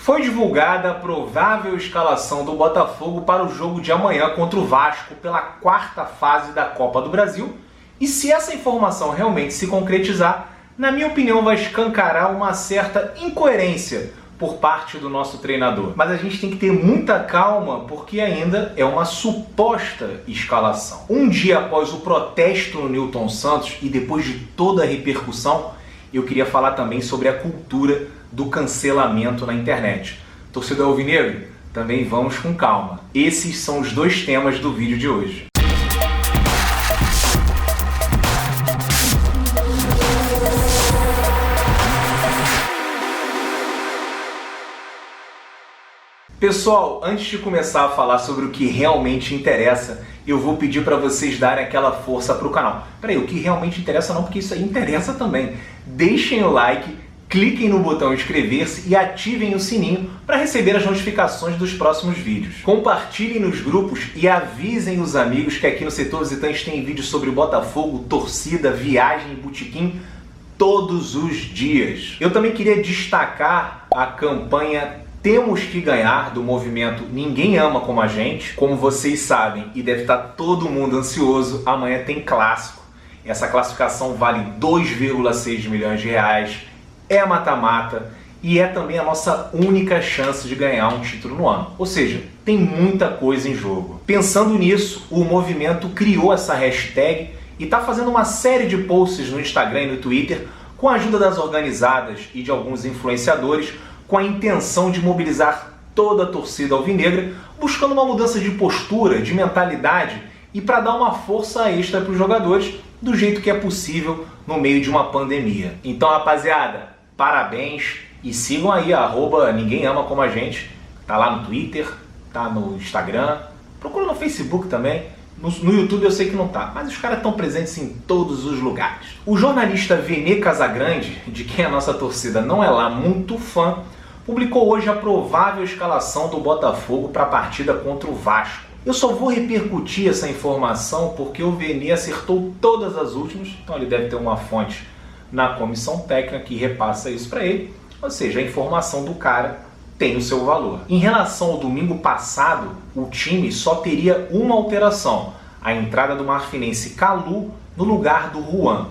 Foi divulgada a provável escalação do Botafogo para o jogo de amanhã contra o Vasco pela quarta fase da Copa do Brasil. E se essa informação realmente se concretizar, na minha opinião vai escancarar uma certa incoerência por parte do nosso treinador. Mas a gente tem que ter muita calma porque ainda é uma suposta escalação. Um dia após o protesto no Nilton Santos e depois de toda a repercussão, eu queria falar também sobre a cultura do cancelamento na internet. Torcedor alvinegro, também vamos com calma. Esses são os dois temas do vídeo de hoje. Pessoal, antes de começar a falar sobre o que realmente interessa, eu vou pedir para vocês darem aquela força para o canal. Peraí, o que realmente interessa não, porque isso aí interessa também. Deixem o like, cliquem no botão inscrever-se e ativem o sininho para receber as notificações dos próximos vídeos. Compartilhem nos grupos e avisem os amigos que aqui no Setor Visitante tem vídeos sobre Botafogo, torcida, viagem e botequim todos os dias. Eu também queria destacar a campanha Temos que Ganhar, do movimento Ninguém Ama Como a Gente. Como vocês sabem, e deve estar todo mundo ansioso, amanhã tem clássico. Essa classificação vale 2,6 milhões de reais, é mata-mata e é também a nossa única chance de ganhar um título no ano. Ou seja, tem muita coisa em jogo. Pensando nisso, o movimento criou essa hashtag e está fazendo uma série de posts no Instagram e no Twitter com a ajuda das organizadas e de alguns influenciadores, com a intenção de mobilizar toda a torcida alvinegra, buscando uma mudança de postura, de mentalidade e para dar uma força extra para os jogadores do jeito que é possível no meio de uma pandemia. Então, rapaziada, parabéns e sigam aí @Ninguém Ama Como a Gente. Tá lá no Twitter, tá no Instagram, procura no Facebook também. No YouTube eu sei que não tá, mas os caras estão presentes em todos os lugares. O jornalista Vene Casagrande, de quem a nossa torcida não é lá muito fã, publicou hoje a provável escalação do Botafogo para a partida contra o Vasco. Eu só vou repercutir essa informação porque o Vene acertou todas as últimas, então ele deve ter uma fonte na comissão técnica que repassa isso para ele, ou seja, a informação do cara tem o seu valor. Em relação ao domingo passado, o time só teria uma alteração, a entrada do marfinense Calu no lugar do Juan.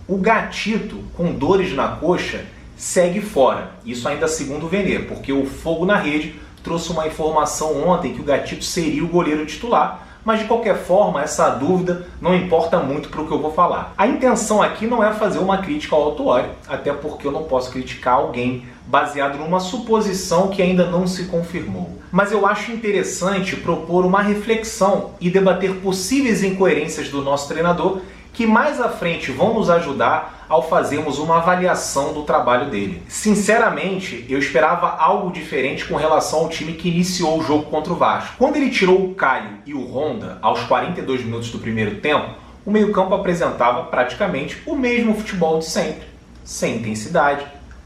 O Gatito, com dores na coxa, segue fora, isso ainda segundo o Vene, porque o Fogo na Rede trouxe uma informação ontem que o Gatito seria o goleiro titular, mas de qualquer forma essa dúvida não importa muito para o que eu vou falar. A intenção aqui não é fazer uma crítica ao Autuori, até porque eu não posso criticar alguém baseado numa suposição que ainda não se confirmou. Mas eu acho interessante propor uma reflexão e debater possíveis incoerências do nosso treinador que mais à frente vão nos ajudar ao fazermos uma avaliação do trabalho dele. Sinceramente, eu esperava algo diferente com relação ao time que iniciou o jogo contra o Vasco. Quando ele tirou o Caio e o Honda aos 42 minutos do primeiro tempo, o meio-campo apresentava praticamente o mesmo futebol de sempre, sem intensidade,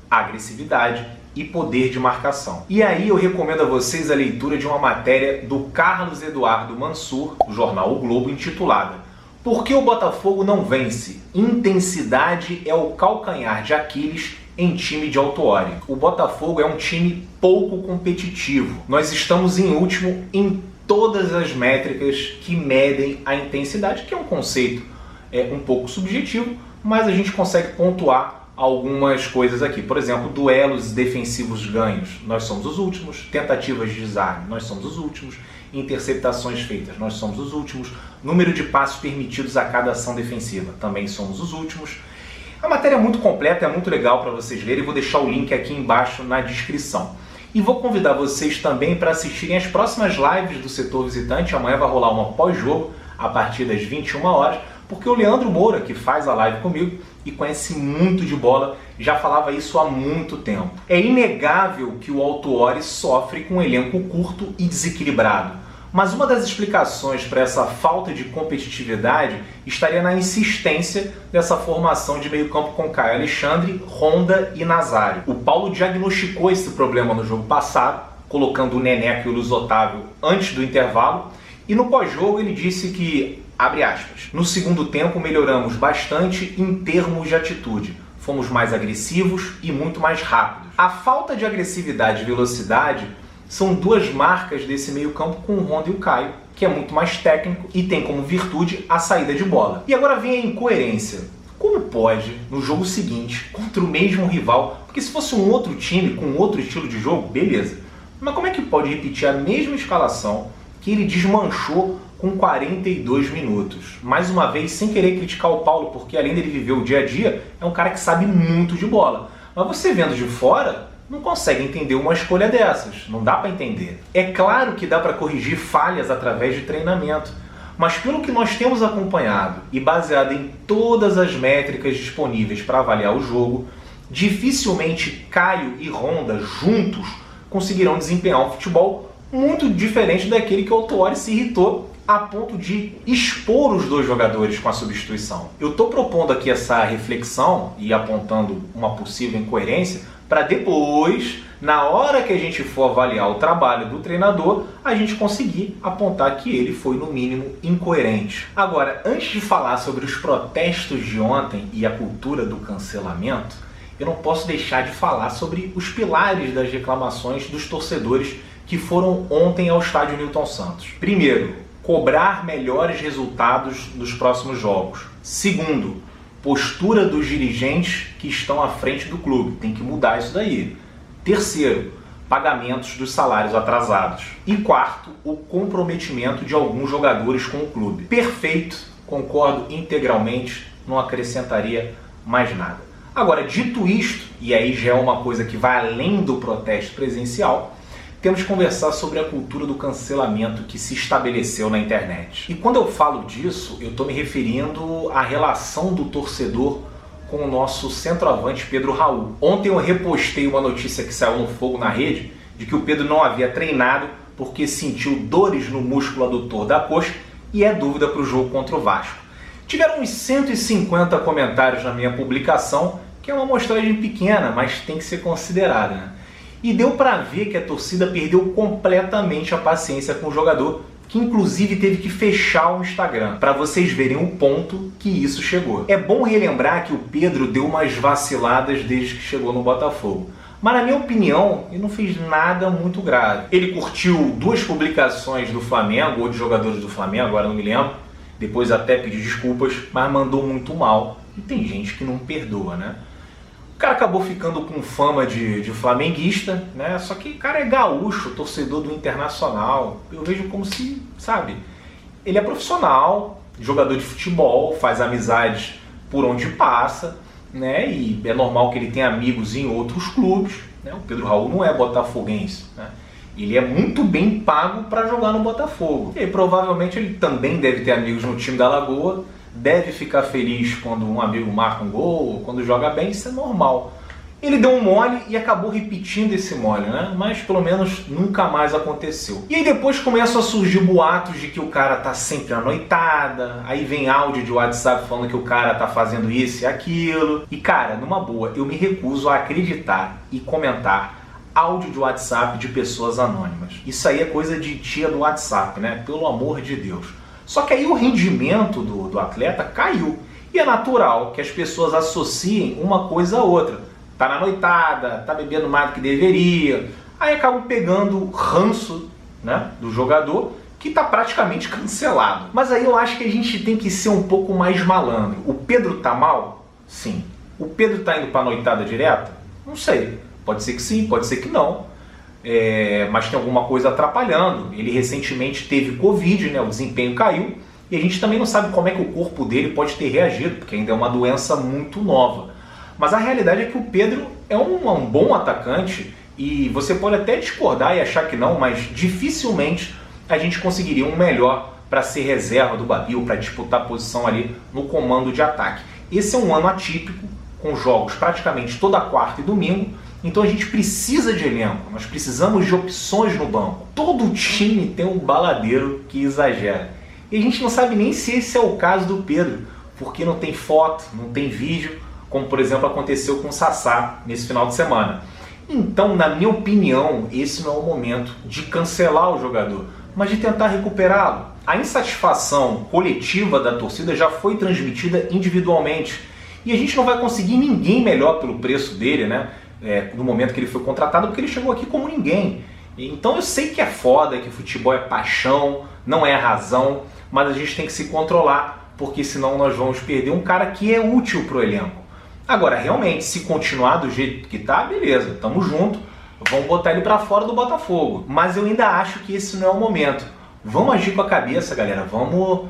agressividade e poder de marcação. E aí eu recomendo a vocês a leitura de uma matéria do Carlos Eduardo Mansur, do jornal O Globo, intitulada "Por que o Botafogo não vence? Intensidade é o calcanhar de Aquiles em time de Autuori". O Botafogo é um time pouco competitivo. Nós estamos em último em todas as métricas que medem a intensidade, que é um conceito um pouco subjetivo, mas a gente consegue pontuar algumas coisas aqui. Por exemplo, duelos defensivos ganhos, nós somos os últimos. Tentativas de desarme, nós somos os últimos. Interceptações feitas, nós somos os últimos. Número de passos permitidos a cada ação defensiva, também somos os últimos. A matéria é muito completa, é muito legal para vocês lerem. Vou deixar o link aqui embaixo na descrição. E vou convidar vocês também para assistirem as próximas lives do Setor Visitante. Amanhã vai rolar uma pós-jogo a partir das 21 horas, porque o Leandro Moura, que faz a live comigo e conhece muito de bola, já falava isso há muito tempo. É inegável que o Autuori sofre com um elenco curto e desequilibrado, mas uma das explicações para essa falta de competitividade estaria na insistência dessa formação de meio-campo com Caio Alexandre, Honda e Nazário. O Paulo diagnosticou esse problema no jogo passado, colocando o Neneca e o Luiz Otávio antes do intervalo, e no pós-jogo ele disse que, abre aspas, "no segundo tempo melhoramos bastante em termos de atitude. fomos mais agressivos e muito mais rápidos. A falta de agressividade e velocidade são duas marcas desse meio-campo com o Honda e o Caio, que é muito mais técnico e tem como virtude a saída de bola. E agora vem a incoerência. Como pode, no jogo seguinte, contra o mesmo rival, porque se fosse um outro time com outro estilo de jogo, beleza. Mas como é que pode repetir a mesma escalação que ele desmanchou com 42 minutos? Mais uma vez, sem querer criticar o Paulo, porque além dele viver o dia a dia, é um cara que sabe muito de bola. Mas você vendo de fora, não consegue entender uma escolha dessas. Não dá para entender. É claro que dá para corrigir falhas através de treinamento, mas pelo que nós temos acompanhado e baseado em todas as métricas disponíveis para avaliar o jogo, dificilmente Caio e Honda juntos conseguirão desempenhar um futebol muito diferente daquele que o Autuori se irritou a ponto de expor os dois jogadores com a substituição. Eu estou propondo aqui essa reflexão e apontando uma possível incoerência para depois, na hora que a gente for avaliar o trabalho do treinador, a gente conseguir apontar que ele foi, no mínimo, incoerente. Agora, antes de falar sobre os protestos de ontem e a cultura do cancelamento, eu não posso deixar de falar sobre os pilares das reclamações dos torcedores que foram ontem ao estádio Newton Santos. Primeiro, cobrar melhores resultados nos próximos jogos. Segundo, postura dos dirigentes que estão à frente do clube. Tem que mudar isso daí. Terceiro, pagamentos dos salários atrasados. E quarto, o comprometimento de alguns jogadores com o clube. Perfeito, concordo integralmente, não acrescentaria mais nada. Agora, dito isto, e aí já é uma coisa que vai além do protesto presencial, temos que conversar sobre a cultura do cancelamento que se estabeleceu na internet. E quando eu falo disso, eu estou me referindo à relação do torcedor com o nosso centroavante Pedro Raul. Ontem eu repostei uma notícia que saiu no Fogo na rede, de que o Pedro não havia treinado porque sentiu dores no músculo adutor da coxa e é dúvida para o jogo contra o Vasco. Tiveram uns 150 comentários na minha publicação, que é uma amostragem pequena, mas tem que ser considerada, né? E deu para ver que a torcida perdeu completamente a paciência com o jogador, que inclusive teve que fechar o Instagram, para vocês verem o ponto que isso chegou. É bom relembrar que o Pedro deu umas vaciladas desde que chegou no Botafogo, mas na minha opinião, ele não fez nada muito grave. Ele curtiu 2 publicações do Flamengo, ou de jogadores do Flamengo, agora não me lembro, depois até pediu desculpas, mas mandou muito mal. E tem gente que não perdoa, né? O cara acabou ficando com fama de flamenguista, né? Só que o cara é gaúcho, torcedor do Internacional. Eu vejo como se, sabe, ele é profissional, jogador de futebol, faz amizades por onde passa, né? E é normal que ele tenha amigos em outros clubes, né? O Pedro Raul não é botafoguense, né? Ele é muito bem pago para jogar no Botafogo. E aí, provavelmente ele também deve ter amigos no time da Lagoa, deve ficar feliz quando um amigo marca um gol, quando joga bem, isso é normal. Ele deu um mole e acabou repetindo esse mole, né? Mas pelo menos nunca mais aconteceu. E aí depois começam a surgir boatos de que o cara tá sempre à noitada, aí vem áudio de WhatsApp falando que o cara tá fazendo isso e aquilo. E cara, numa boa, eu me recuso a acreditar e comentar áudio de WhatsApp de pessoas anônimas. Isso aí é coisa de tia do WhatsApp, né? Pelo amor de Deus. Só que aí o rendimento do atleta caiu. E é natural que as pessoas associem uma coisa a outra. Tá na noitada, tá bebendo mais do que deveria. Aí acabam pegando o ranço, né, do jogador, que tá praticamente cancelado. Mas aí eu acho que a gente tem que ser um pouco mais malandro. O Pedro tá mal? Sim. O Pedro tá indo pra noitada direta? Não sei. Pode ser que sim, pode ser que não. Mas tem alguma coisa atrapalhando. Ele recentemente teve Covid, né? O desempenho caiu, e a gente também não sabe como é que o corpo dele pode ter reagido, porque ainda é uma doença muito nova. Mas a realidade é que o Pedro é um bom atacante, e você pode até discordar e achar que não, mas dificilmente a gente conseguiria um melhor para ser reserva do Babil, para disputar a posição ali no comando de ataque. Esse é um ano atípico, com jogos praticamente toda quarta e domingo. Então a gente precisa de elenco, nós precisamos de opções no banco. Todo time tem um baladeiro que exagera. E a gente não sabe nem se esse é o caso do Pedro, porque não tem foto, não tem vídeo, como por exemplo aconteceu com o Sassá nesse final de semana. Então, na minha opinião, esse não é o momento de cancelar o jogador, mas de tentar recuperá-lo. A insatisfação coletiva da torcida já foi transmitida individualmente. E a gente não vai conseguir ninguém melhor pelo preço dele, né? No momento que ele foi contratado, porque ele chegou aqui como ninguém. Então eu sei que é foda, que futebol é paixão, não é razão, mas a gente tem que se controlar, porque senão nós vamos perder um cara que é útil pro elenco. Agora, realmente, se continuar do jeito que tá, beleza, tamo junto, vamos botar ele pra fora do Botafogo. Mas eu ainda acho que esse não é o momento. Vamos agir com a cabeça, galera, vamos,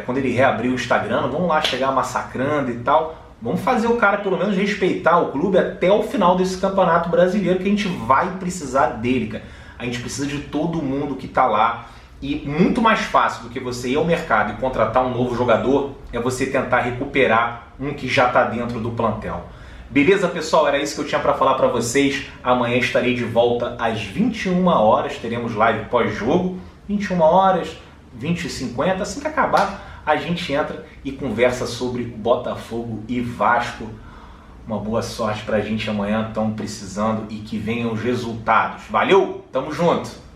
quando ele reabrir o Instagram, vamos lá chegar massacrando e tal. Vamos fazer o cara pelo menos respeitar o clube até o final desse campeonato brasileiro, que a gente vai precisar dele, cara. A gente precisa de todo mundo que tá lá. E muito mais fácil do que você ir ao mercado e contratar um novo jogador é você tentar recuperar um que já está dentro do plantel. Beleza, pessoal? Era isso que eu tinha para falar para vocês. Amanhã estarei de volta às 21 horas. Teremos live pós-jogo. 21 horas, 20h50. Assim que acabar, a gente entra e conversa sobre Botafogo e Vasco. Uma boa sorte para a gente amanhã. Estamos precisando e que venham os resultados. Valeu? Tamo junto!